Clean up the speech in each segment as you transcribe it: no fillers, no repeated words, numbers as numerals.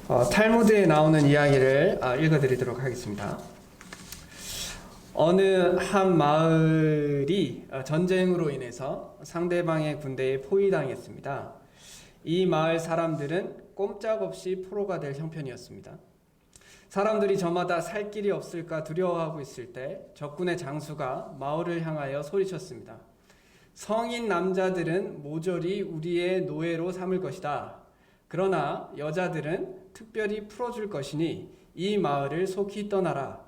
탈무드에 나오는 이야기를 읽어드리도록 하겠습니다. 어느 한 마을이 전쟁으로 인해서 상대방의 군대에 포위당했습니다. 이 마을 사람들은 꼼짝없이 포로가 될 형편이었습니다. 사람들이 저마다 살 길이 없을까 두려워하고 있을 때 적군의 장수가 마을을 향하여 소리쳤습니다. 성인 남자들은 모조리 우리의 노예로 삼을 것이다. 그러나 여자들은 특별히 풀어줄 것이니 이 마을을 속히 떠나라.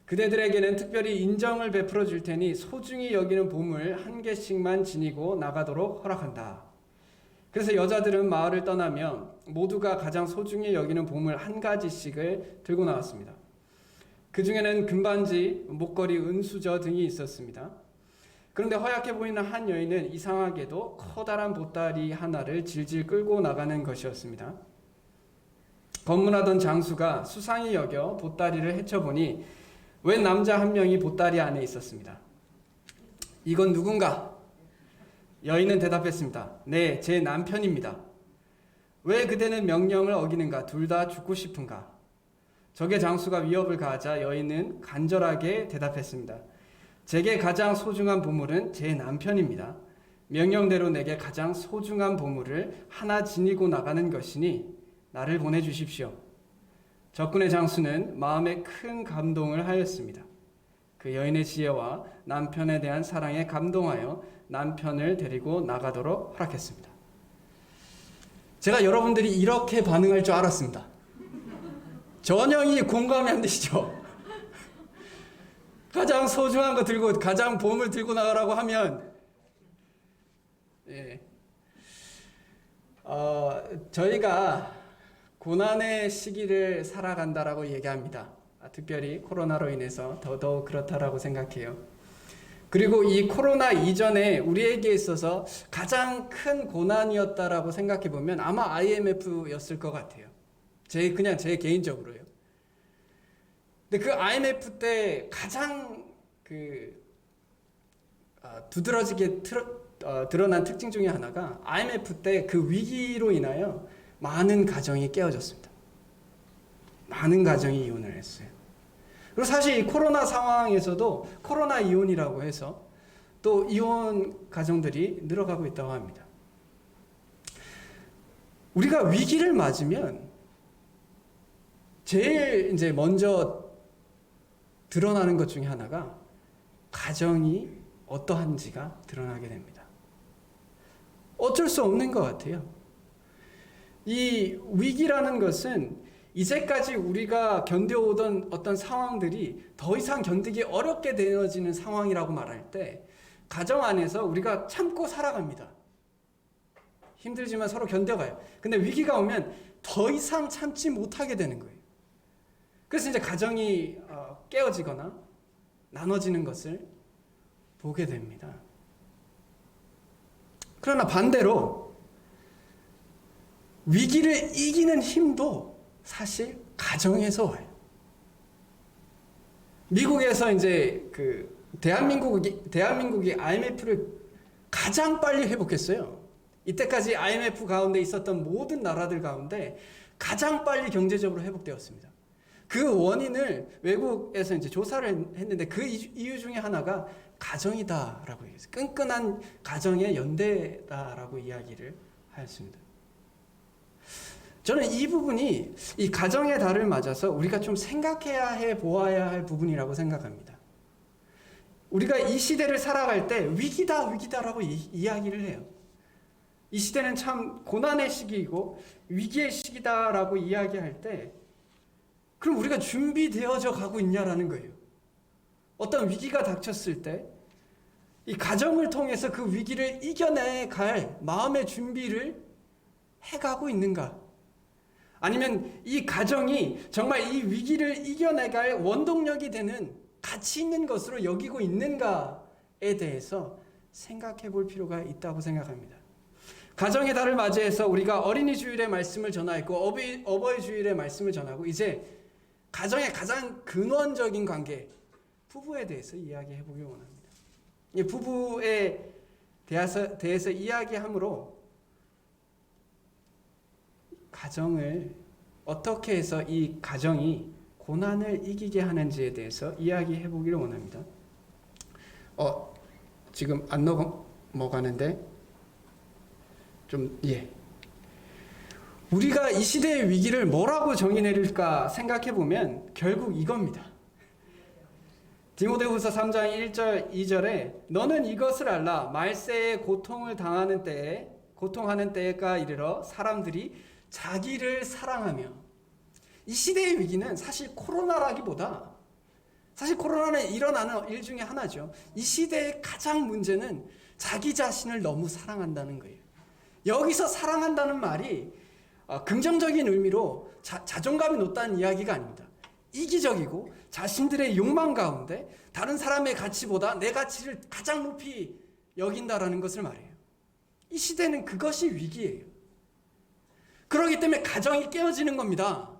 그대들에게는 특별히 인정을 베풀어 줄 테니 소중히 여기는 보물 한 개씩만 지니고 나가도록 허락한다. 그래서 여자들은 마을을 떠나며 모두가 가장 소중히 여기는 보물 한 가지씩을 들고 나왔습니다. 그 중에는 금반지, 목걸이, 은수저 등이 있었습니다. 그런데 허약해 보이는 한 여인은 이상하게도 커다란 보따리 하나를 질질 끌고 나가는 것이었습니다. 검문하던 장수가 수상히 여겨 보따리를 헤쳐보니 웬 남자 한 명이 보따리 안에 있었습니다. 이건 누군가? 여인은 대답했습니다. 네, 제 남편입니다. 왜 그대는 명령을 어기는가? 둘 다 죽고 싶은가? 적의 장수가 위협을 가하자 여인은 간절하게 대답했습니다. 제게 가장 소중한 보물은 제 남편입니다. 명령대로 내게 가장 소중한 보물을 하나 지니고 나가는 것이니 나를 보내주십시오. 적군의 장수는 마음에 큰 감동을 하였습니다. 그 여인의 지혜와 남편에 대한 사랑에 감동하여 남편을 데리고 나가도록 허락했습니다. 제가 여러분들이 이렇게 반응할 줄 알았습니다. 전혀 공감이 안 되시죠? 가장 소중한 거 들고 가장 보물 들고 나가라고 하면 저희가 고난의 시기를 살아간다라고 얘기합니다. 특별히 코로나로 인해서 더더욱 그렇다라고 생각해요. 그리고 이 코로나 이전에 우리에게 있어서 가장 큰 고난이었다라고 생각해 보면 아마 IMF였을 것 같아요. 그냥 제 개인적으로요. 근데 그 IMF 때 가장 두드러지게 드러난 특징 중에 하나가 IMF 때 그 위기로 인하여 많은 가정이 깨어졌습니다. 많은 가정이 이혼을 했어요. 그리고 사실 이 코로나 상황에서도 코로나 이혼이라고 해서 또 이혼 가정들이 늘어가고 있다고 합니다. 우리가 위기를 맞으면 제일 이제 먼저 드러나는 것 중에 하나가 가정이 어떠한지가 드러나게 됩니다. 어쩔 수 없는 것 같아요. 이 위기라는 것은 이제까지 우리가 견뎌오던 어떤 상황들이 더 이상 견디기 어렵게 되어지는 상황이라고 말할 때 가정 안에서 우리가 참고 살아갑니다. 힘들지만 서로 견뎌가요. 근데 위기가 오면 더 이상 참지 못하게 되는 거예요. 그래서 이제 가정이 깨어지거나 나눠지는 것을 보게 됩니다. 그러나 반대로 위기를 이기는 힘도 사실 가정에서 와요. 미국에서 이제 대한민국이 IMF를 가장 빨리 회복했어요. 이때까지 IMF 가운데 있었던 모든 나라들 가운데 가장 빨리 경제적으로 회복되었습니다. 그 원인을 외국에서 이제 조사를 했는데 그 이유 중에 하나가 가정이다라고 얘기했어요. 끈끈한 가정의 연대다라고 이야기를 하였습니다. 저는 이 부분이 이 가정의 달을 맞아서 우리가 좀 생각해야 해 보아야 할 부분이라고 생각합니다. 우리가 이 시대를 살아갈 때 위기다라고 이야기를 해요. 이 시대는 참 고난의 시기이고 위기의 시기다라고 이야기할 때 그럼 우리가 준비되어져 가고 있냐라는 거예요. 어떤 위기가 닥쳤을 때 이 가정을 통해서 그 위기를 이겨내갈 마음의 준비를 해가고 있는가? 아니면 이 가정이 정말 이 위기를 이겨내갈 원동력이 되는 가치 있는 것으로 여기고 있는가에 대해서 생각해 볼 필요가 있다고 생각합니다. 가정의 달을 맞이해서 우리가 어린이 주일의 말씀을 전하였고 어버이 주일의 말씀을 전하고 이제 가정의 가장 근원적인 관계, 부부에 대해서 이야기해 보기 원합니다. 이 부부에 대해서 이야기함으로 가정을 어떻게 해서 이 가정이 고난을 이기게 하는지에 대해서 이야기해 보기를 원합니다. 지금 안 넘어가는데 우리가 이 시대의 위기를 뭐라고 정의 내릴까 생각해 보면 결국 이겁니다. 디모데후서 3장 1절 2절에 너는 이것을 알라 말세에 고통하는 때가 이르러 사람들이 자기를 사랑하며. 이 시대의 위기는 사실 코로나라기보다, 사실 코로나는 일어나는 일 중에 하나죠. 이 시대의 가장 문제는 자기 자신을 너무 사랑한다는 거예요. 여기서 사랑한다는 말이 긍정적인 의미로 자존감이 높다는 이야기가 아닙니다. 이기적이고 자신들의 욕망 가운데 다른 사람의 가치보다 내 가치를 가장 높이 여긴다라는 것을 말해요. 이 시대는 그것이 위기예요. 그렇기 때문에 가정이 깨어지는 겁니다.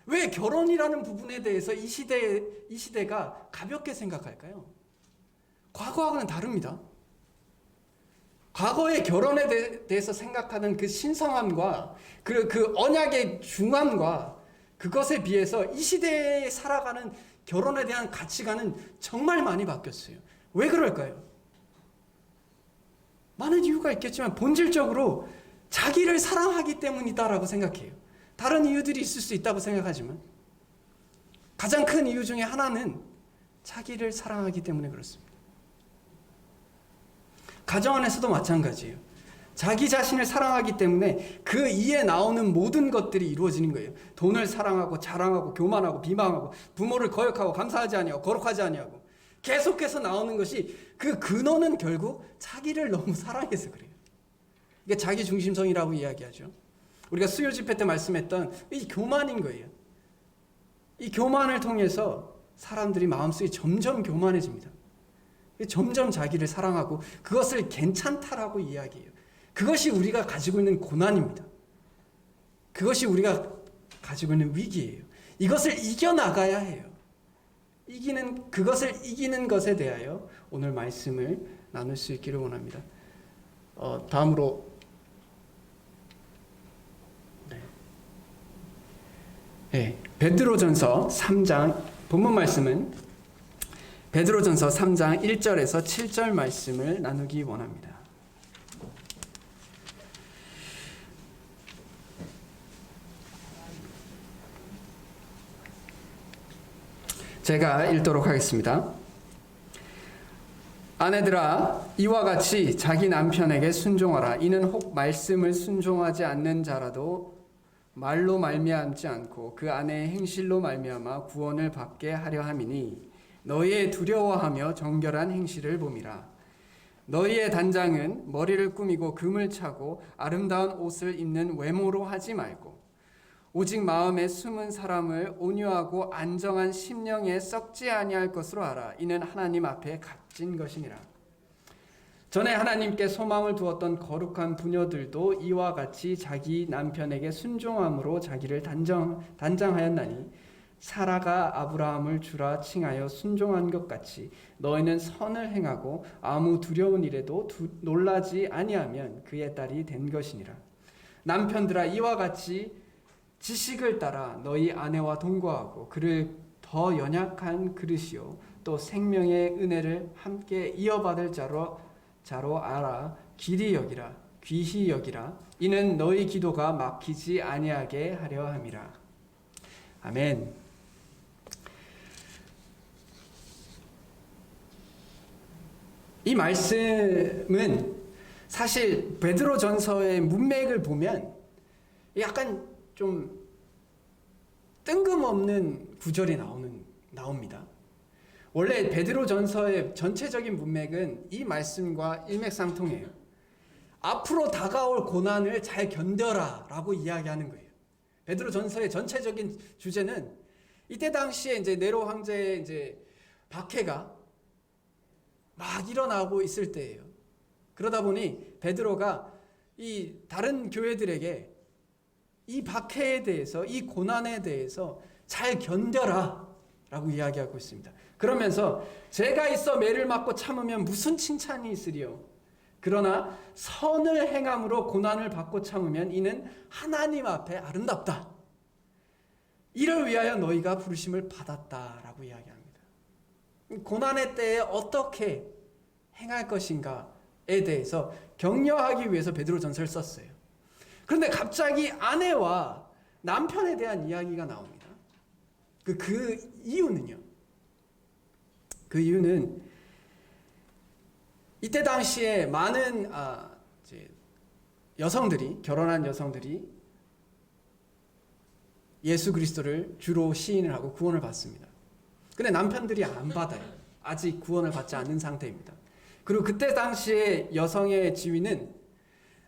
왜 결혼이라는 부분에 대해서 이 시대가 가볍게 생각할까요? 과거하고는 다릅니다. 과거의 결혼에 대해서 생각하는 그 신성함과 그 언약의 중함과 그것에 비해서 이 시대에 살아가는 결혼에 대한 가치관은 정말 많이 바뀌었어요. 왜 그럴까요? 많은 이유가 있겠지만 본질적으로 자기를 사랑하기 때문이다라고 생각해요. 다른 이유들이 있을 수 있다고 생각하지만 가장 큰 이유 중에 하나는 자기를 사랑하기 때문에 그렇습니다. 가정 안에서도 마찬가지예요. 자기 자신을 사랑하기 때문에 그 이에 나오는 모든 것들이 이루어지는 거예요. 돈을 사랑하고 자랑하고 교만하고 비방하고 부모를 거역하고 감사하지 아니하고 거룩하지 아니하고 계속해서 나오는 것이 그 근원은 결국 자기를 너무 사랑해서 그래요. 이게 자기 중심성이라고 이야기하죠. 우리가 수요 집회 때 말씀했던 이 교만인 거예요. 이 교만을 통해서 사람들이 마음속이 점점 교만해집니다. 점점 자기를 사랑하고 그것을 괜찮다라고 이야기해요. 그것이 우리가 가지고 있는 고난입니다. 그것이 우리가 가지고 있는 위기예요. 이것을 이겨나가야 해요. 그것을 이기는 것에 대하여 오늘 말씀을 나눌 수 있기를 원합니다. 다음으로 베드로전서 3장 본문 말씀은 베드로전서 3장 1절에서 7절 말씀을 나누기 원합니다. 제가 읽도록 하겠습니다. 아내들아 이와 같이 자기 남편에게 순종하라. 이는 혹 말씀을 순종하지 않는 자라도 말로 말미암지 않고 그 아내의 행실로 말미암아 구원을 받게 하려 함이니 너희의 두려워하며 정결한 행실을 봄이라. 너희의 단장은 머리를 꾸미고 금을 차고 아름다운 옷을 입는 외모로 하지 말고 오직 마음에 숨은 사람을 온유하고 안정한 심령에 썩지 아니할 것으로 알아. 이는 하나님 앞에 값진 것이니라. 전에 하나님께 소망을 두었던 거룩한 부녀들도 이와 같이 자기 남편에게 순종함으로 자기를 단장하였나니 사라가 아브라함을 주라 칭하여 순종한 것 같이 너희는 선을 행하고 아무 두려운 일에도 놀라지 아니하면 그의 딸이 된 것이니라. 남편들아 이와 같이 지식을 따라 너희 아내와 동거하고 그를 더 연약한 그릇이요 또 생명의 은혜를 함께 이어받을 자로 알아 길이 여기라 귀히 여기라. 이는 너희 기도가 막히지 아니하게 하려 함이라. 아멘. 이 말씀은 사실 베드로전서의 문맥을 보면 약간 좀 뜬금없는 구절이 나옵니다. 원래 베드로전서의 전체적인 문맥은 이 말씀과 일맥상통해요. 앞으로 다가올 고난을 잘 견뎌라 라고 이야기하는 거예요. 베드로전서의 전체적인 주제는 이때 당시에 이제 네로 황제의 이제 박해가 막 일어나고 있을 때예요. 그러다 보니 베드로가 이 다른 교회들에게 이 박해에 대해서 이 고난에 대해서 잘 견뎌라 라고 이야기하고 있습니다. 그러면서 제가 있어 매를 맞고 참으면 무슨 칭찬이 있으리요. 그러나 선을 행함으로 고난을 받고 참으면 이는 하나님 앞에 아름답다. 이를 위하여 너희가 부르심을 받았다라고 이야기합니다. 고난의 때에 어떻게 행할 것인가에 대해서 격려하기 위해서 베드로전서를 썼어요. 그런데 갑자기 아내와 남편에 대한 이야기가 나옵니다. 그 이유는요. 그 이유는 이때 당시에 많은 여성들이, 결혼한 여성들이 예수 그리스도를 주로 시인을 하고 구원을 받습니다. 근데 남편들이 안 받아요. 아직 구원을 받지 않은 상태입니다. 그리고 그때 당시에 여성의 지위는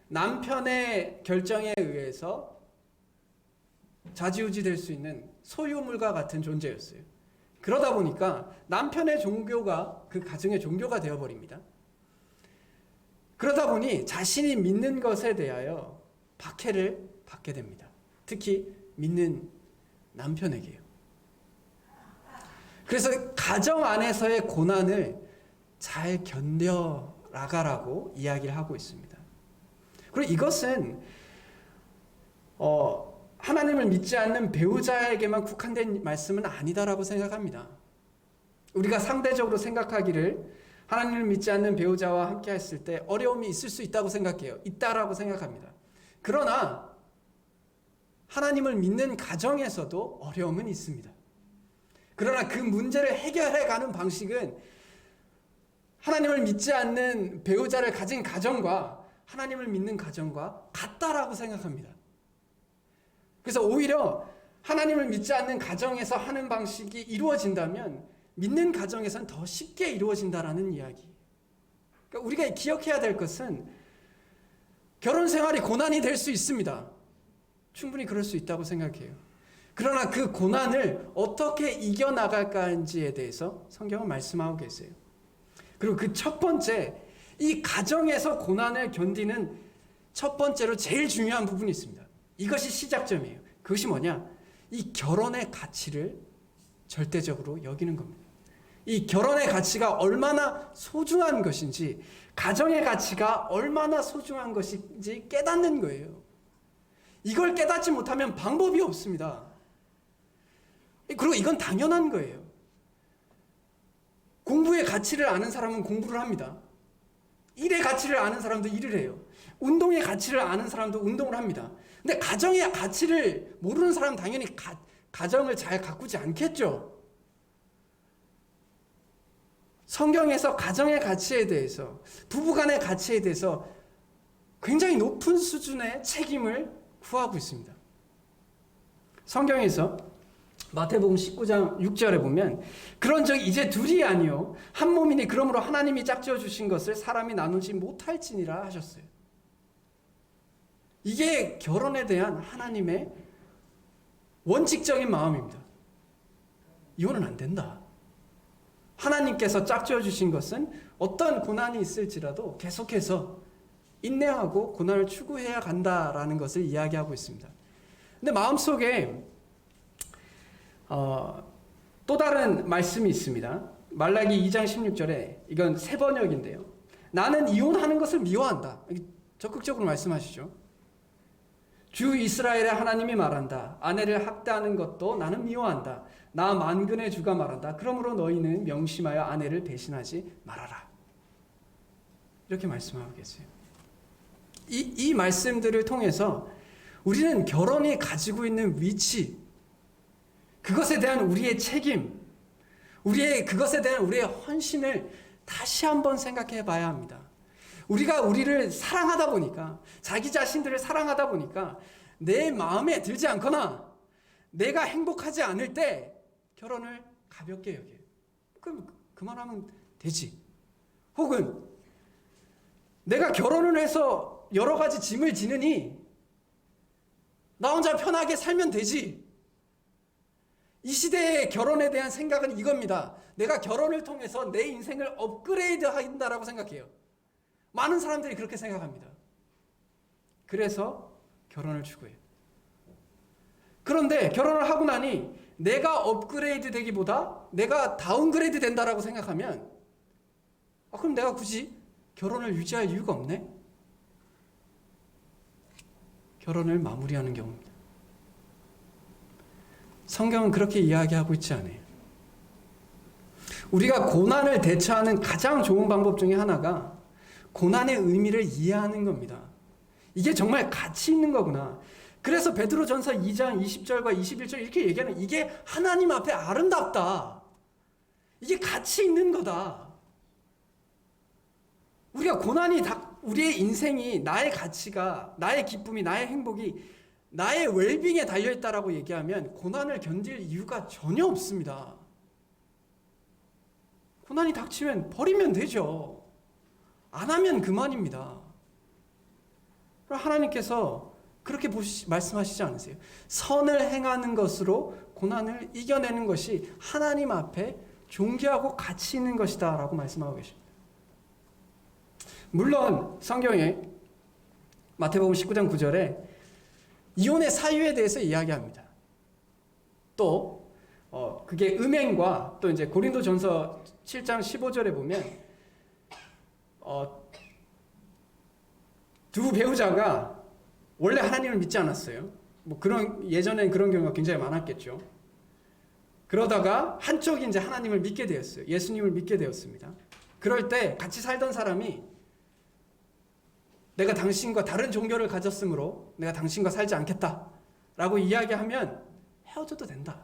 남편의 결정에 의해서 좌지우지 될 수 있는 소유물과 같은 존재였어요. 그러다 보니까 남편의 종교가 그 가정의 종교가 되어버립니다. 그러다 보니 자신이 믿는 것에 대하여 박해를 받게 됩니다. 특히 믿는 남편에게요. 그래서 가정 안에서의 고난을 잘 견뎌 나가라고 이야기를 하고 있습니다. 그리고 이것은 하나님을 믿지 않는 배우자에게만 국한된 말씀은 아니다라고 생각합니다. 우리가 상대적으로 생각하기를 하나님을 믿지 않는 배우자와 함께 했을 때 어려움이 있을 수 있다고 생각해요. 있다라고 생각합니다. 그러나 하나님을 믿는 가정에서도 어려움은 있습니다. 그러나 그 문제를 해결해가는 방식은 하나님을 믿지 않는 배우자를 가진 가정과 하나님을 믿는 가정과 같다라고 생각합니다. 그래서 오히려 하나님을 믿지 않는 가정에서 하는 방식이 이루어진다면 믿는 가정에서는 더 쉽게 이루어진다라는 이야기. 그러니까 우리가 기억해야 될 것은 결혼 생활이 고난이 될 수 있습니다. 충분히 그럴 수 있다고 생각해요. 그러나 그 고난을 어떻게 이겨나갈까인지에 대해서 성경은 말씀하고 계세요. 그리고 그 첫 번째, 이 가정에서 고난을 견디는 첫 번째로 제일 중요한 부분이 있습니다. 이것이 시작점이에요. 그것이 뭐냐? 이 결혼의 가치를 절대적으로 여기는 겁니다. 이 결혼의 가치가 얼마나 소중한 것인지, 가정의 가치가 얼마나 소중한 것인지 깨닫는 거예요. 이걸 깨닫지 못하면 방법이 없습니다. 그리고 이건 당연한 거예요. 공부의 가치를 아는 사람은 공부를 합니다. 일의 가치를 아는 사람도 일을 해요. 운동의 가치를 아는 사람도 운동을 합니다. 근데 가정의 가치를 모르는 사람은 당연히 가정을 잘 가꾸지 않겠죠. 성경에서 가정의 가치에 대해서, 부부간의 가치에 대해서 굉장히 높은 수준의 책임을 구하고 있습니다. 성경에서 마태복음 19장 6절에 보면 그런즉 이제 둘이 아니요 한 몸이니 그러므로 하나님이 짝지어 주신 것을 사람이 나누지 못할지니라 하셨어요. 이게 결혼에 대한 하나님의 원칙적인 마음입니다. 이혼은 안 된다. 하나님께서 짝지어 주신 것은 어떤 고난이 있을지라도 계속해서 인내하고 고난을 추구해야 간다라는 것을 이야기하고 있습니다. 근데 마음속에 또 다른 말씀이 있습니다. 말라기 2장 16절에 이건 새 번역인데요. 나는 이혼하는 것을 미워한다. 적극적으로 말씀하시죠. 주 이스라엘의 하나님이 말한다. 아내를 학대하는 것도 나는 미워한다. 나 만군의 주가 말한다. 그러므로 너희는 명심하여 아내를 배신하지 말아라. 이렇게 말씀하고 계세요. 이 말씀들을 통해서 우리는 결혼이 가지고 있는 위치, 그것에 대한 우리의 책임, 그것에 대한 우리의 헌신을 다시 한번 생각해 봐야 합니다. 우리가 우리를 사랑하다 보니까, 자기 자신들을 사랑하다 보니까 내 마음에 들지 않거나 내가 행복하지 않을 때 결혼을 가볍게 여겨요. 그럼 그만하면 되지. 혹은 내가 결혼을 해서 여러 가지 짐을 지느니 나 혼자 편하게 살면 되지. 이 시대의 결혼에 대한 생각은 이겁니다. 내가 결혼을 통해서 내 인생을 업그레이드 한다라고 생각해요. 많은 사람들이 그렇게 생각합니다. 그래서 결혼을 추구해요. 그런데 결혼을 하고 나니 내가 업그레이드 되기보다 내가 다운그레이드 된다라고 생각하면 그럼 내가 굳이 결혼을 유지할 이유가 없네? 결혼을 마무리하는 경우입니다. 성경은 그렇게 이야기하고 있지 않아요. 우리가 고난을 대처하는 가장 좋은 방법 중에 하나가 고난의 의미를 이해하는 겁니다. 이게 정말 가치 있는 거구나. 그래서 베드로전서 2장 20절과 21절 이렇게 얘기하는, 이게 하나님 앞에 아름답다. 이게 가치 있는 거다. 우리가 고난이 우리의 인생이, 나의 가치가, 나의 기쁨이, 나의 행복이, 나의 웰빙에 달려있다라고 얘기하면 고난을 견딜 이유가 전혀 없습니다. 고난이 닥치면 버리면 되죠. 안 하면 그만입니다. 하나님께서 그렇게 말씀하시지 않으세요? 선을 행하는 것으로 고난을 이겨내는 것이 하나님 앞에 존귀하고 가치 있는 것이다 라고 말씀하고 계십니다. 물론 성경에 마태복음 19장 9절에 이혼의 사유에 대해서 이야기합니다. 또 그게 음행과 또 이제 고린도전서 7장 15절에 보면 두 배우자가 원래 하나님을 믿지 않았어요. 뭐 예전엔 그런 경우가 굉장히 많았겠죠. 그러다가 한쪽이 이제 하나님을 믿게 되었어요. 예수님을 믿게 되었습니다. 그럴 때 같이 살던 사람이 내가 당신과 다른 종교를 가졌으므로 내가 당신과 살지 않겠다라고 이야기하면 헤어져도 된다.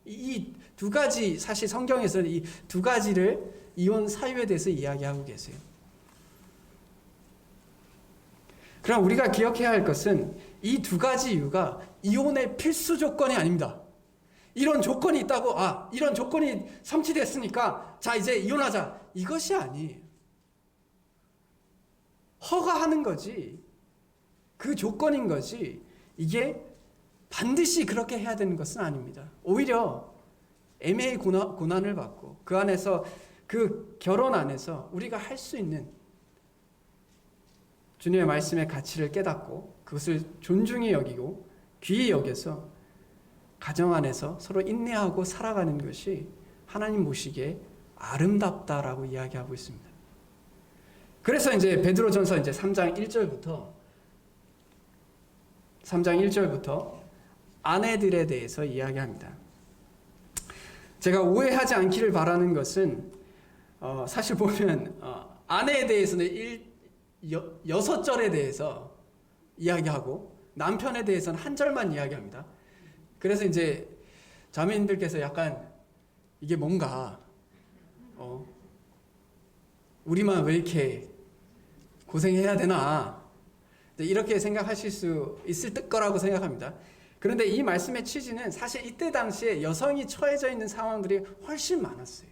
이 두 가지, 사실 성경에서는 이 두 가지를 이혼 사유에 대해서 이야기하고 계세요. 그럼 우리가 기억해야 할 것은 이 두 가지 이유가 이혼의 필수 조건이 아닙니다. 이런 조건이 있다고, 이런 조건이 성취됐으니까 자 이제 이혼하자, 이것이 아니에요. 허가하는 거지, 그 조건인 거지, 이게 반드시 그렇게 해야 되는 것은 아닙니다. 오히려 애매히 고난을 받고 그 안에서, 그 결혼 안에서 우리가 할 수 있는 주님의 말씀의 가치를 깨닫고 그것을 존중히 여기고 귀히 여겨서 가정 안에서 서로 인내하고 살아가는 것이 하나님 보시기에 아름답다라고 이야기하고 있습니다. 그래서 이제 베드로전서 이제 3장 1절부터 아내들에 대해서 이야기합니다. 제가 오해하지 않기를 바라는 것은 사실 보면 아내에 대해서는 6절에 대해서 이야기하고 남편에 대해서는 한 절만 이야기합니다. 그래서 이제 자매님들께서 약간 이게 뭔가 우리만 왜 이렇게 고생해야 되나 이렇게 생각하실 수 있을 거라고 생각합니다. 그런데 이 말씀의 취지는 사실 이때 당시에 여성이 처해져 있는 상황들이 훨씬 많았어요.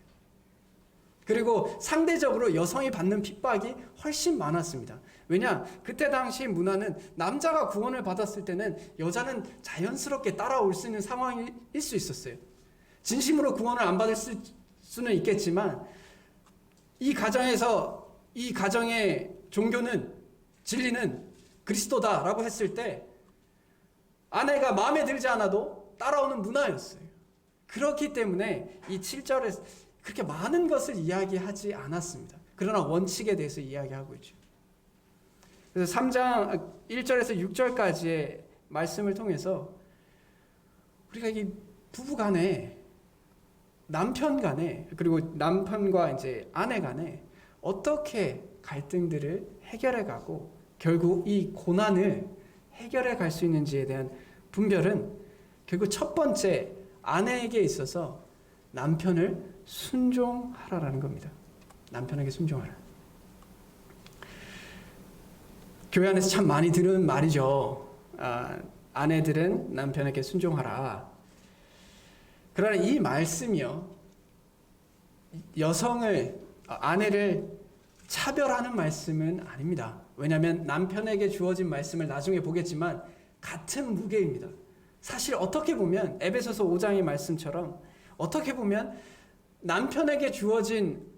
그리고 상대적으로 여성이 받는 핍박이 훨씬 많았습니다. 왜냐? 그때 당시 문화는 남자가 구원을 받았을 때는 여자는 자연스럽게 따라올 수 있는 상황일 수 있었어요. 진심으로 구원을 안 받을 수는 있겠지만 이 가정에서, 이 가정의 종교는, 진리는 그리스도다라고 했을 때 아내가 마음에 들지 않아도 따라오는 문화였어요. 그렇기 때문에 이 7절에 그렇게 많은 것을 이야기하지 않았습니다. 그러나 원칙에 대해서 이야기하고 있죠. 그래서 3장 1절에서 6절까지의 말씀을 통해서 우리가 이 부부 간에, 남편 간에, 그리고 남편과 이제 아내 간에 어떻게 갈등들을 해결해 가고 결국 이 고난을 해결해 갈 수 있는지에 대한 분별은 결국 첫 번째, 아내에게 있어서 남편을 순종하라라는 겁니다. 남편에게 순종하라. 교회 안에서 참 많이 들은 말이죠. 아내들은 남편에게 순종하라. 그러나 이 말씀이요, 아내를 차별하는 말씀은 아닙니다. 왜냐하면 남편에게 주어진 말씀을 나중에 보겠지만 같은 무게입니다. 사실 어떻게 보면 에베소서 5장의 말씀처럼 어떻게 보면 남편에게 주어진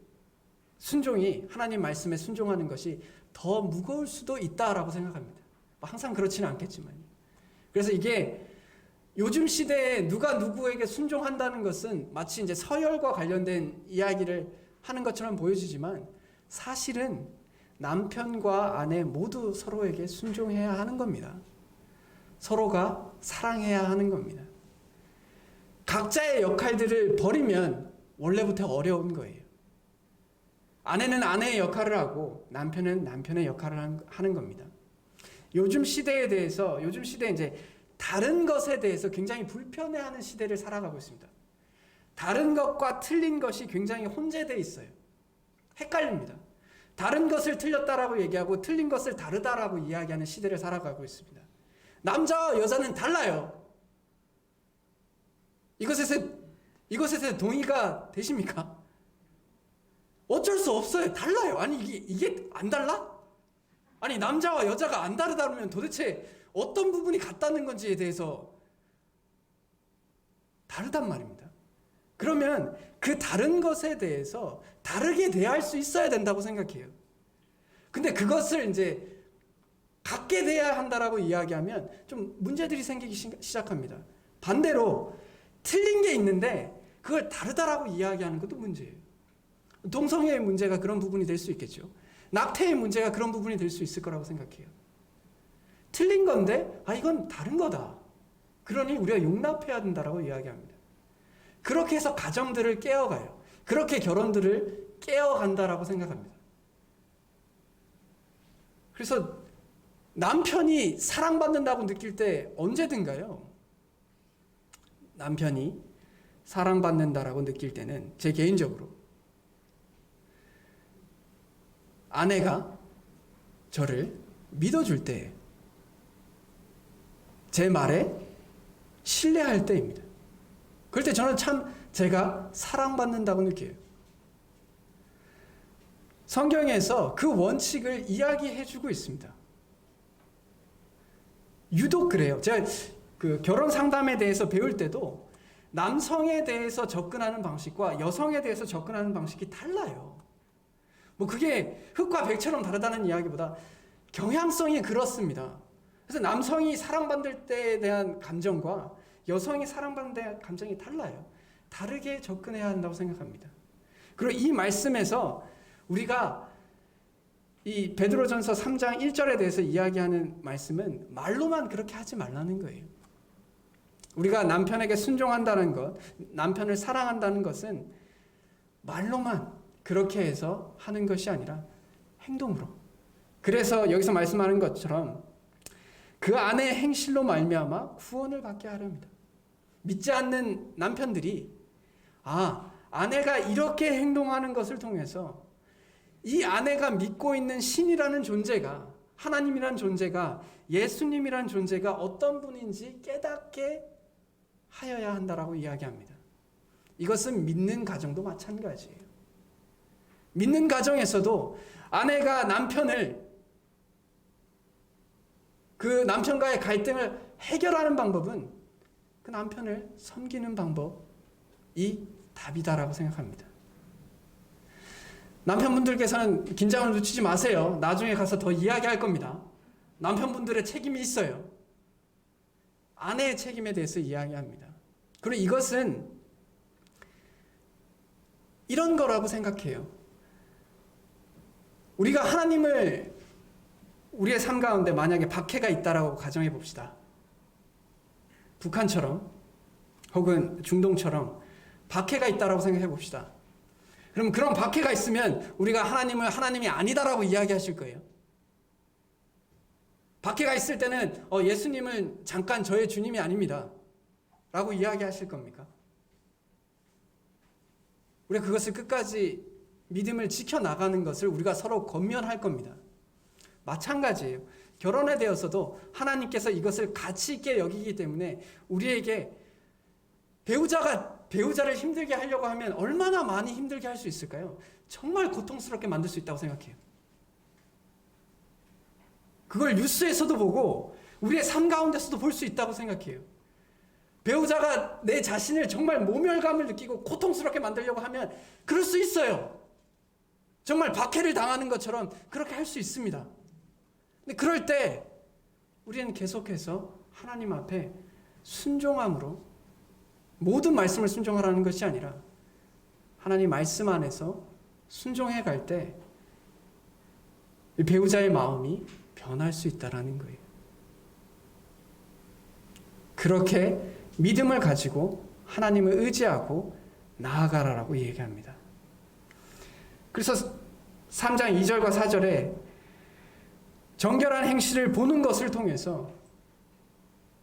순종이, 하나님 말씀에 순종하는 것이 더 무거울 수도 있다라고 생각합니다. 항상 그렇지는 않겠지만요. 그래서 이게 요즘 시대에 누가 누구에게 순종한다는 것은 마치 이제 서열과 관련된 이야기를 하는 것처럼 보여지지만 사실은 남편과 아내 모두 서로에게 순종해야 하는 겁니다. 서로가 사랑해야 하는 겁니다. 각자의 역할들을 버리면 원래부터 어려운 거예요. 아내는 아내의 역할을 하고 남편은 남편의 역할을 하는 겁니다. 요즘 시대에 이제 다른 것에 대해서 굉장히 불편해하는 시대를 살아가고 있습니다. 다른 것과 틀린 것이 굉장히 혼재되어 있어요. 헷갈립니다. 다른 것을 틀렸다라고 얘기하고 틀린 것을 다르다라고 이야기하는 시대를 살아가고 있습니다. 남자와 여자는 달라요. 이것에 동의가 되십니까? 어쩔 수 없어요. 달라요. 아니 이게 안 달라? 아니 남자와 여자가 안 다르다면 도대체 어떤 부분이 같다는 건지에 대해서 다르단 말입니다. 그러면 그 다른 것에 대해서 다르게 대할 수 있어야 된다고 생각해요. 근데 그것을 이제 같게 대해야 한다라고 이야기하면 좀 문제들이 생기기 시작합니다. 반대로 틀린 게 있는데 그걸 다르다라고 이야기하는 것도 문제예요. 동성애의 문제가 그런 부분이 될 수 있겠죠. 낙태의 문제가 그런 부분이 될 수 있을 거라고 생각해요. 틀린 건데 이건 다른 거다. 그러니 우리가 용납해야 된다라고 이야기합니다. 그렇게 해서 가정들을 깨어가요. 그렇게 결혼들을 깨어간다라고 생각합니다. 그래서 남편이 사랑받는다고 느낄 때 언제든가요. 남편이 사랑받는다라고 느낄 때는 제 개인적으로 아내가 저를 믿어줄 때, 제 말에 신뢰할 때입니다. 그럴 때 저는 참 제가 사랑받는다고 느껴요. 성경에서 그 원칙을 이야기해주고 있습니다. 유독 그래요. 제가 그 결혼 상담에 대해서 배울 때도 남성에 대해서 접근하는 방식과 여성에 대해서 접근하는 방식이 달라요. 그게 흙과 백처럼 다르다는 이야기보다 경향성이 그렇습니다. 그래서 남성이 사랑받을 때에 대한 감정과 여성이 사랑받는 데 대한 감정이 달라요. 다르게 접근해야 한다고 생각합니다. 그리고 이 말씀에서 우리가 이 베드로전서 3장 1절에 대해서 이야기하는 말씀은 말로만 그렇게 하지 말라는 거예요. 우리가 남편에게 순종한다는 것, 남편을 사랑한다는 것은 말로만 그렇게 해서 하는 것이 아니라 행동으로. 그래서 여기서 말씀하는 것처럼 그 아내의 행실로 말미암아 구원을 받게 하렵니다. 믿지 않는 남편들이 아내가 이렇게 행동하는 것을 통해서 이 아내가 믿고 있는 신이라는 존재가, 하나님이라는 존재가, 예수님이라는 존재가 어떤 분인지 깨닫게 하여야 한다라고 이야기합니다. 이것은 믿는 가정도 마찬가지예요. 믿는 가정에서도 아내가 그 남편과의 갈등을 해결하는 방법은 그 남편을 섬기는 방법이 답이다라고 생각합니다. 남편분들께서는 긴장을 늦추지 마세요. 나중에 가서 더 이야기할 겁니다. 남편분들의 책임이 있어요. 아내의 책임에 대해서 이야기합니다. 그리고 이것은 이런 거라고 생각해요. 우리가 하나님을 우리의 삶 가운데 만약에 박해가 있다라고 가정해 봅시다. 북한처럼 혹은 중동처럼 박해가 있다라고 생각해 봅시다. 그럼 그런 박해가 있으면 우리가 하나님을 하나님이 아니다라고 이야기하실 거예요. 박해가 있을 때는 예수님은 잠깐 저의 주님이 아닙니다 라고 이야기하실 겁니까? 우리가 그것을 끝까지 믿음을 지켜나가는 것을 우리가 서로 권면할 겁니다. 마찬가지예요. 결혼에 대해서도 하나님께서 이것을 가치 있게 여기기 때문에 우리에게 배우자를 힘들게 하려고 하면 얼마나 많이 힘들게 할 수 있을까요? 정말 고통스럽게 만들 수 있다고 생각해요. 그걸 뉴스에서도 보고 우리의 삶 가운데서도 볼 수 있다고 생각해요. 배우자가 내 자신을 정말 모멸감을 느끼고 고통스럽게 만들려고 하면 그럴 수 있어요. 정말 박해를 당하는 것처럼 그렇게 할 수 있습니다. 근데 그럴 때 우리는 계속해서 하나님 앞에 순종함으로 모든 말씀을 순종하라는 것이 아니라 하나님 말씀 안에서 순종해 갈 때 배우자의 마음이 변할 수 있다는 거예요. 그렇게 믿음을 가지고 하나님을 의지하고 나아가라라고 얘기합니다. 그래서 3장 2절과 4절에 정결한 행실을 보는 것을 통해서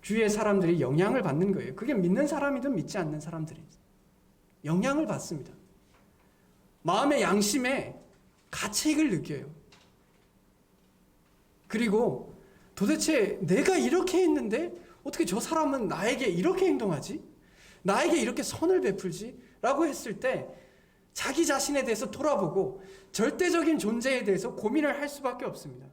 주위의 사람들이 영향을 받는 거예요. 그게 믿는 사람이든 믿지 않는 사람들이 영향을 받습니다. 마음의 양심에 가책을 느껴요. 그리고 도대체 내가 이렇게 했는데 어떻게 저 사람은 나에게 이렇게 행동하지? 나에게 이렇게 선을 베풀지? 라고 했을 때 자기 자신에 대해서 돌아보고 절대적인 존재에 대해서 고민을 할 수밖에 없습니다.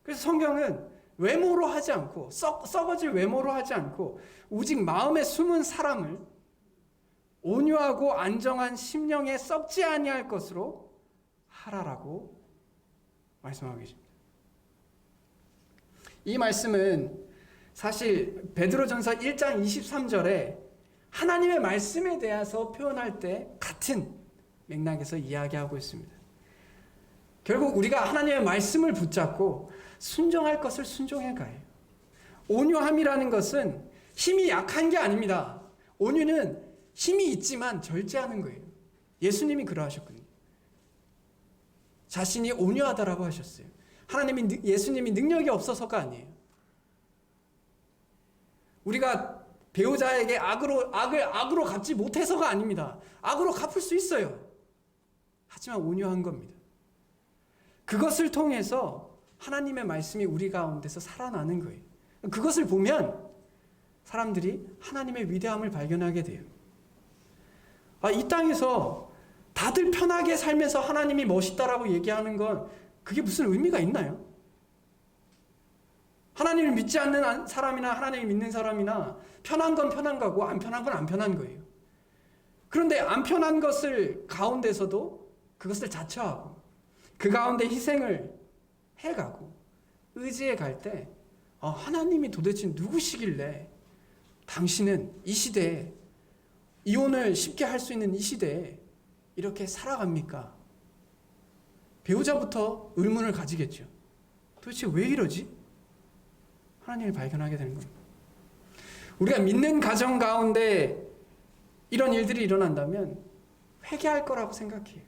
그래서 성경은 외모로 하지 않고 썩어질 외모로 하지 않고 오직 마음에 숨은 사람을 온유하고 안정한 심령에 썩지 아니할 것으로 하라라고 말씀하고 계십니다. 이 말씀은 사실 베드로전서 1장 23절에 하나님의 말씀에 대해서 표현할 때 같은 맥락에서 이야기하고 있습니다. 결국 우리가 하나님의 말씀을 붙잡고 순종할 것을 순종해 가요. 온유함이라는 것은 힘이 약한 게 아닙니다. 온유는 힘이 있지만 절제하는 거예요. 예수님이 그러하셨거든요. 자신이 온유하다라고 하셨어요. 예수님이 능력이 없어서가 아니에요. 우리가 배우자에게 악을 갚지 못해서가 아닙니다. 악으로 갚을 수 있어요. 하지만 온유한 겁니다. 그것을 통해서 하나님의 말씀이 우리 가운데서 살아나는 거예요. 그것을 보면 사람들이 하나님의 위대함을 발견하게 돼요. 이 땅에서 다들 편하게 살면서 하나님이 멋있다라고 얘기하는 건 그게 무슨 의미가 있나요? 하나님을 믿지 않는 사람이나 하나님을 믿는 사람이나 편한 건 편한 거고 안 편한 건 안 편한 거예요. 그런데 안 편한 것을 가운데서도 그것을 자처하고 그 가운데 희생을 해가고 의지해 갈 때 하나님이 도대체 누구시길래 당신은 이 시대에 이혼을 쉽게 할 수 있는 이 시대에 이렇게 살아갑니까? 배우자부터 의문을 가지겠죠. 도대체 왜 이러지? 하나님을 발견하게 되는 겁니다. 우리가 믿는 가정 가운데 이런 일들이 일어난다면 회개할 거라고 생각해요.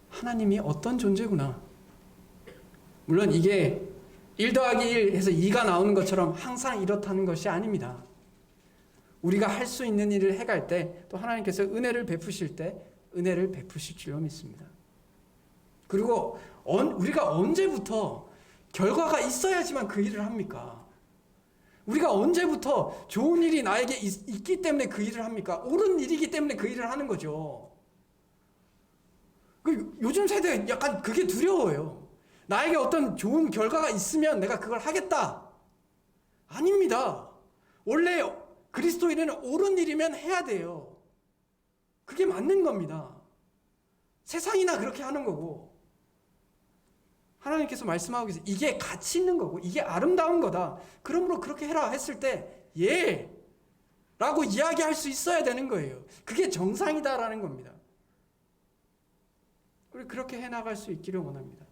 하나님이 어떤 존재구나. 물론 이게 1 더하기 1 해서 2가 나오는 것처럼 항상 이렇다는 것이 아닙니다. 우리가 할 수 있는 일을 해갈 때 또 하나님께서 은혜를 베푸실 때 은혜를 베푸실 줄로 믿습니다. 그리고 우리가 언제부터 결과가 있어야지만 그 일을 합니까? 우리가 언제부터 좋은 일이 나에게 있기 때문에 그 일을 합니까? 옳은 일이기 때문에 그 일을 하는 거죠. 요즘 세대 약간 그게 두려워요. 나에게 어떤 좋은 결과가 있으면 내가 그걸 하겠다. 아닙니다. 원래 그리스도인은 옳은 일이면 해야 돼요. 그게 맞는 겁니다. 세상이나 그렇게 하는 거고 하나님께서 말씀하고 계세요. 이게 가치 있는 거고 이게 아름다운 거다. 그러므로 그렇게 해라 했을 때 예! 라고 이야기할 수 있어야 되는 거예요. 그게 정상이다라는 겁니다. 우리 그렇게 해나갈 수 있기를 원합니다.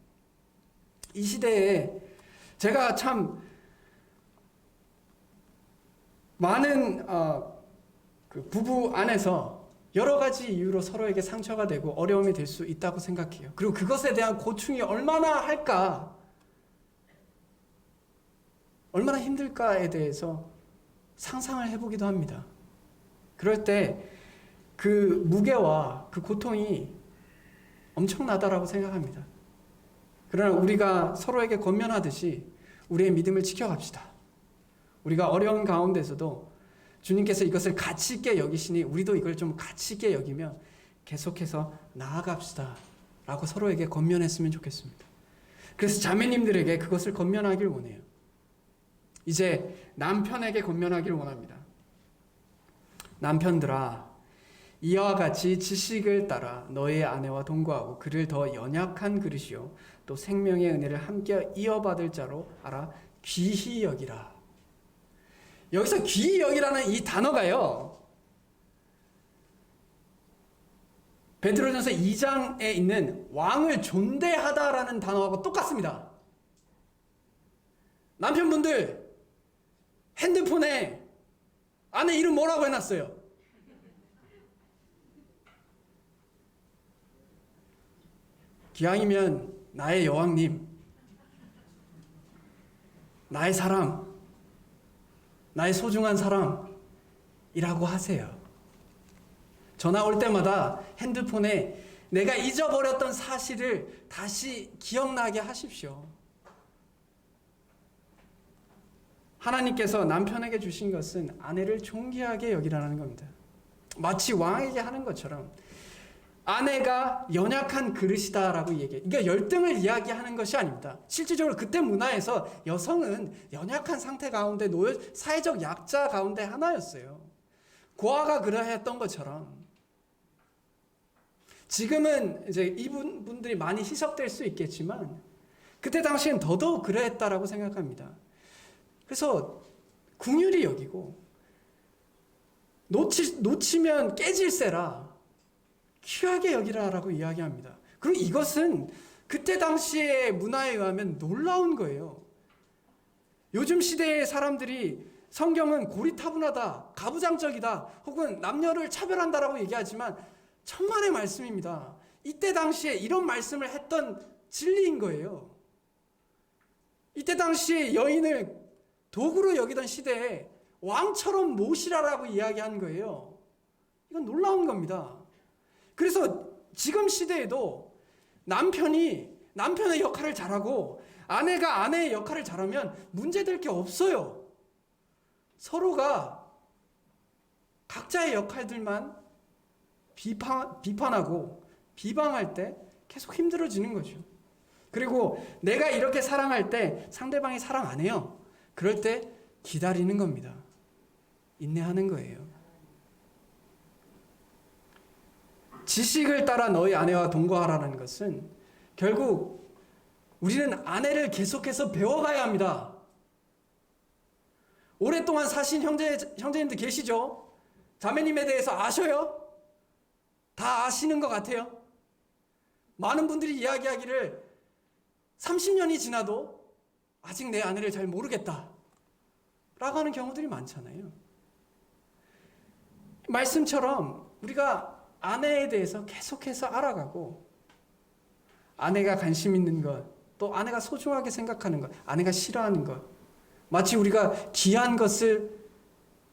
이 시대에 제가 참 많은 그 부부 안에서 여러 가지 이유로 서로에게 상처가 되고 어려움이 될 수 있다고 생각해요. 그리고 그것에 대한 고충이 얼마나 할까, 얼마나 힘들까에 대해서 상상을 해보기도 합니다. 그럴 때 그 무게와 그 고통이 엄청나다라고 생각합니다. 그러나 우리가 서로에게 권면하듯이 우리의 믿음을 지켜갑시다. 우리가 어려운 가운데서도 주님께서 이것을 가치 있게 여기시니 우리도 이걸 좀 가치 있게 여기며 계속해서 나아갑시다 라고 서로에게 권면했으면 좋겠습니다. 그래서 자매님들에게 그것을 권면하길 원해요. 이제 남편에게 권면하길 원합니다. 남편들아, 이와 같이 지식을 따라 너의 아내와 동거하고 그를 더 연약한 그릇이요 또 생명의 은혜를 함께 이어받을 자로 알아 귀히 여기라. 여기서 귀히 여기라는 이 단어가요, 베드로전서 2장에 있는 왕을 존대하다라는 단어하고 똑같습니다. 남편분들 핸드폰에 아내 이름 뭐라고 해놨어요? 기왕이면 나의 여왕님, 나의 사람, 나의 소중한 사람이라고 하세요. 전화 올 때마다 핸드폰에 내가 잊어버렸던 사실을 다시 기억나게 하십시오. 하나님께서 남편에게 주신 것은 아내를 존귀하게 여기라는 겁니다. 마치 왕에게 하는 것처럼 아내가 연약한 그릇이다라고 얘기해요. 그러니까 열등을 이야기하는 것이 아닙니다. 실질적으로 그때 문화에서 여성은 연약한 상태 가운데 놓여 사회적 약자 가운데 하나였어요. 고아가 그러했던 것처럼 지금은 이제 이분들이 많이 희석될 수 있겠지만 그때 당시엔 더더욱 그러했다라고 생각합니다. 그래서 긍휼히 여기고 놓치면 깨질세라 귀하게 여기라라고 이야기합니다. 그리고 이것은 그때 당시의 문화에 의하면 놀라운 거예요. 요즘 시대의 사람들이 성경은 고리타분하다, 가부장적이다, 혹은 남녀를 차별한다라고 얘기하지만 천만의 말씀입니다. 이때 당시에 이런 말씀을 했던 진리인 거예요. 이때 당시에 여인을 도구로 여기던 시대에 왕처럼 모시라라고 이야기한 거예요. 이건 놀라운 겁니다. 그래서 지금 시대에도 남편이 남편의 역할을 잘하고 아내가 아내의 역할을 잘하면 문제될 게 없어요. 서로가 각자의 역할들만 비판하고 비방할 때 계속 힘들어지는 거죠. 그리고 내가 이렇게 사랑할 때 상대방이 사랑 안 해요. 그럴 때 기다리는 겁니다. 인내하는 거예요. 지식을 따라 너희 아내와 동거하라는 것은 결국 우리는 아내를 계속해서 배워가야 합니다. 오랫동안 사신 형제님들 계시죠? 자매님에 대해서 아셔요? 다 아시는 것 같아요. 많은 분들이 이야기하기를 30년이 지나도 아직 내 아내를 잘 모르겠다 라고 하는 경우들이 많잖아요. 말씀처럼 우리가 아내에 대해서 계속해서 알아가고 아내가 관심 있는 것, 또 아내가 소중하게 생각하는 것, 아내가 싫어하는 것, 마치 우리가 귀한 것을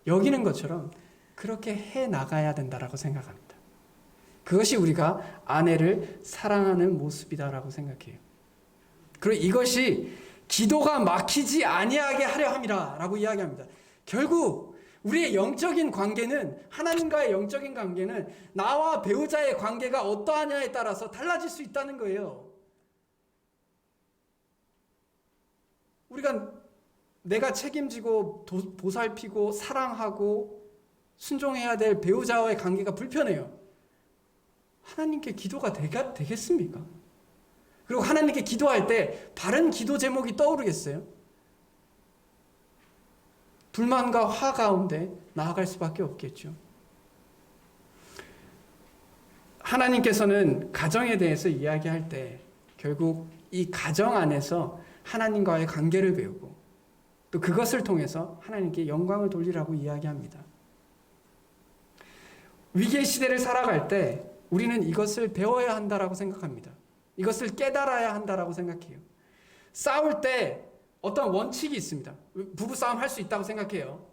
여기는 것처럼 그렇게 해 나가야 된다라고 생각합니다. 그것이 우리가 아내를 사랑하는 모습이다라고 생각해요. 그리고 이것이 기도가 막히지 아니하게 하려 함이라라고 이야기합니다. 결국 우리의 영적인 관계는, 하나님과의 영적인 관계는 나와 배우자의 관계가 어떠하냐에 따라서 달라질 수 있다는 거예요. 우리가 내가 책임지고 보살피고 사랑하고 순종해야 될 배우자와의 관계가 불편해요. 하나님께 기도가 되겠습니까? 그리고 하나님께 기도할 때 바른 기도 제목이 떠오르겠어요? 불만과 화 가운데 나아갈 수밖에 없겠죠. 하나님께서는 가정에 대해서 이야기할 때 결국 이 가정 안에서 하나님과의 관계를 배우고 또 그것을 통해서 하나님께 영광을 돌리라고 이야기합니다. 위기의 시대를 살아갈 때 우리는 이것을 배워야 한다라고 생각합니다. 이것을 깨달아야 한다라고 생각해요. 싸울 때 어떤 원칙이 있습니다. 부부싸움 할 수 있다고 생각해요.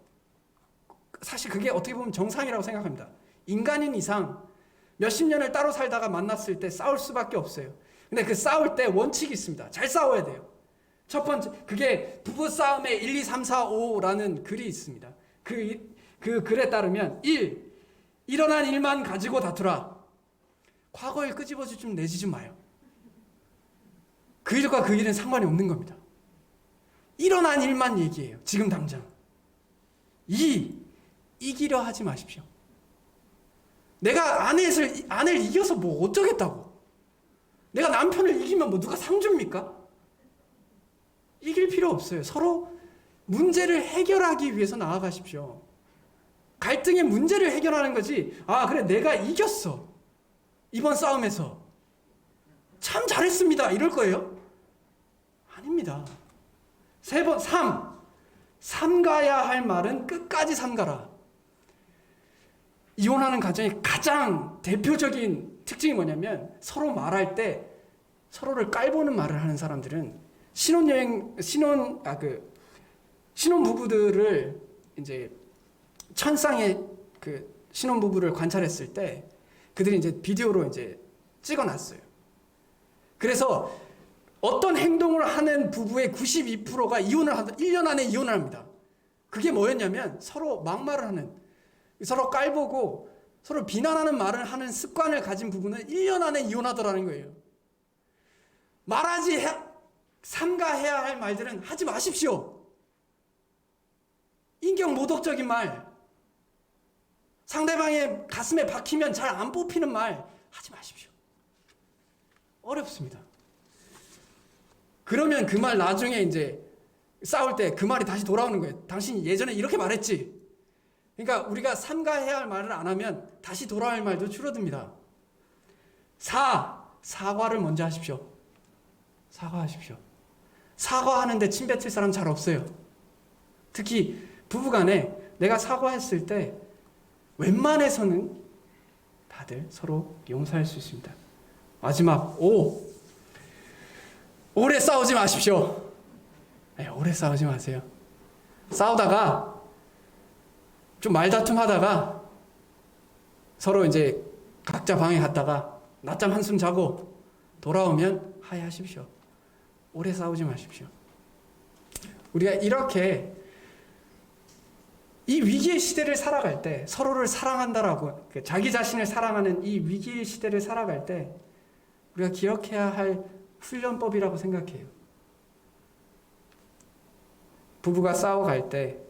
사실 그게 어떻게 보면 정상이라고 생각합니다. 인간인 이상 몇십 년을 따로 살다가 만났을 때 싸울 수밖에 없어요. 근데 그 싸울 때 원칙이 있습니다. 잘 싸워야 돼요. 첫 번째, 그게 부부싸움에 1, 2, 3, 4, 5라는 글이 있습니다. 그 글에 따르면 1. 일어난 일만 가지고 다투라. 과거를 끄집어지 좀 내지 마요. 그 일과 그 일은 상관이 없는 겁니다. 일어난 일만 얘기해요. 지금 당장. 2. 이기려 하지 마십시오. 내가 아내를 이겨서 뭐 어쩌겠다고. 내가 남편을 이기면 뭐 누가 상 줍니까? 이길 필요 없어요. 서로 문제를 해결하기 위해서 나아가십시오. 갈등의 문제를 해결하는 거지. 아, 그래, 내가 이겼어. 이번 싸움에서. 참 잘했습니다. 이럴 거예요? 아닙니다. 세 번, 삼가야 할 말은 끝까지 삼가라. 이혼하는 가정의 가장 대표적인 특징이 뭐냐면 서로 말할 때 서로를 깔보는 말을 하는 사람들은 신혼 부부들을 이제 천상의 그 신혼 부부를 관찰했을 때 그들이 이제 비디오로 이제 찍어놨어요. 그래서 어떤 행동을 하는 부부의 92%가 1년 안에 이혼을 합니다. 그게 뭐였냐면 서로 막말을 하는, 서로 깔보고 서로 비난하는 말을 하는 습관을 가진 부부는 1년 안에 이혼하더라는 거예요. 삼가해야 할 말들은 하지 마십시오. 인격 모독적인 말, 상대방의 가슴에 박히면 잘 안 뽑히는 말 하지 마십시오. 어렵습니다. 그러면 그 말 나중에 이제 싸울 때 그 말이 다시 돌아오는 거예요. 당신이 예전에 이렇게 말했지. 그러니까 우리가 삼가해야 할 말을 안 하면 다시 돌아올 말도 줄어듭니다. 사과를 먼저 하십시오. 사과하십시오. 사과하는데 침 뱉을 사람 잘 없어요. 특히 부부간에 내가 사과했을 때 웬만해서는 다들 서로 용서할 수 있습니다. 마지막 오래 싸우지 마십시오. 오래 싸우지 마세요. 싸우다가 좀 말다툼 하다가 서로 이제 각자 방에 갔다가 낮잠 한숨 자고 돌아오면 화해하십시오. 오래 싸우지 마십시오. 우리가 이렇게 이 위기의 시대를 살아갈 때 서로를 사랑한다라고 자기 자신을 사랑하는 이 위기의 시대를 살아갈 때 우리가 기억해야 할 훈련법이라고 생각해요. 부부가 싸워갈 때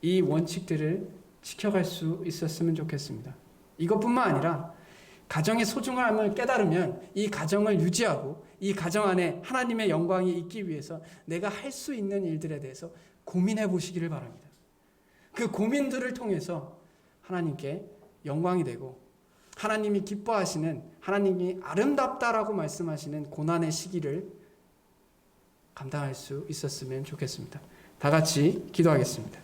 이 원칙들을 지켜갈 수 있었으면 좋겠습니다. 이것뿐만 아니라 가정의 소중함을 깨달으면 이 가정을 유지하고 이 가정 안에 하나님의 영광이 있기 위해서 내가 할 수 있는 일들에 대해서 고민해 보시기를 바랍니다. 그 고민들을 통해서 하나님께 영광이 되고 하나님이 기뻐하시는, 하나님이 아름답다라고 말씀하시는 고난의 시기를 감당할 수 있었으면 좋겠습니다. 다 같이 기도하겠습니다.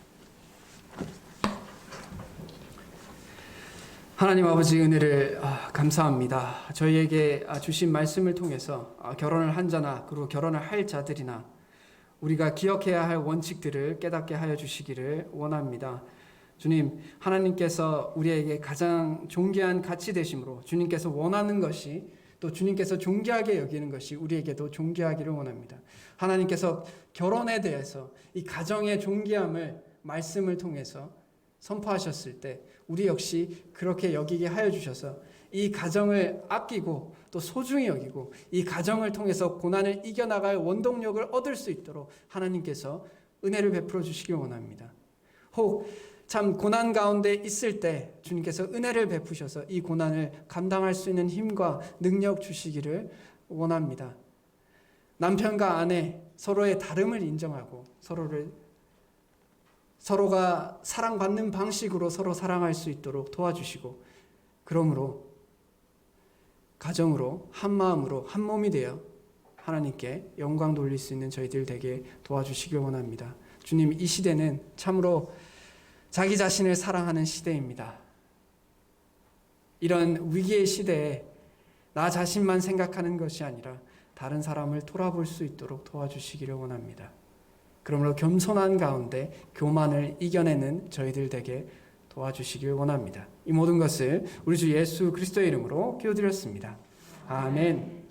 하나님 아버지 은혜를 감사합니다. 저희에게 주신 말씀을 통해서 결혼을 한 자나 그리고 결혼을 할 자들이나 우리가 기억해야 할 원칙들을 깨닫게 하여 주시기를 원합니다. 주님, 하나님께서 우리에게 가장 존귀한 가치 되심으로 주님께서 원하는 것이 또 주님께서 존귀하게 여기는 것이 우리에게도 존귀하기를 원합니다. 하나님께서 결혼에 대해서 이 가정의 존귀함을 말씀을 통해서 선포하셨을 때 우리 역시 그렇게 여기게 하여 주셔서 이 가정을 아끼고 또 소중히 여기고 이 가정을 통해서 고난을 이겨나갈 원동력을 얻을 수 있도록 하나님께서 은혜를 베풀어 주시길 원합니다. 혹 참 고난 가운데 있을 때 주님께서 은혜를 베푸셔서 이 고난을 감당할 수 있는 힘과 능력 주시기를 원합니다. 남편과 아내 서로의 다름을 인정하고 서로가 사랑받는 방식으로 서로 사랑할 수 있도록 도와주시고 그러므로 가정으로 한 마음으로 한 몸이 되어 하나님께 영광 돌릴 수 있는 저희들 되게 도와주시길 원합니다. 주님, 이 시대는 참으로 자기 자신을 사랑하는 시대입니다. 이런 위기의 시대에 나 자신만 생각하는 것이 아니라 다른 사람을 돌아볼 수 있도록 도와주시기를 원합니다. 그러므로 겸손한 가운데 교만을 이겨내는 저희들 되게 도와주시길 원합니다. 이 모든 것을 우리 주 예수 그리스도의 이름으로 기도드렸습니다. 아멘.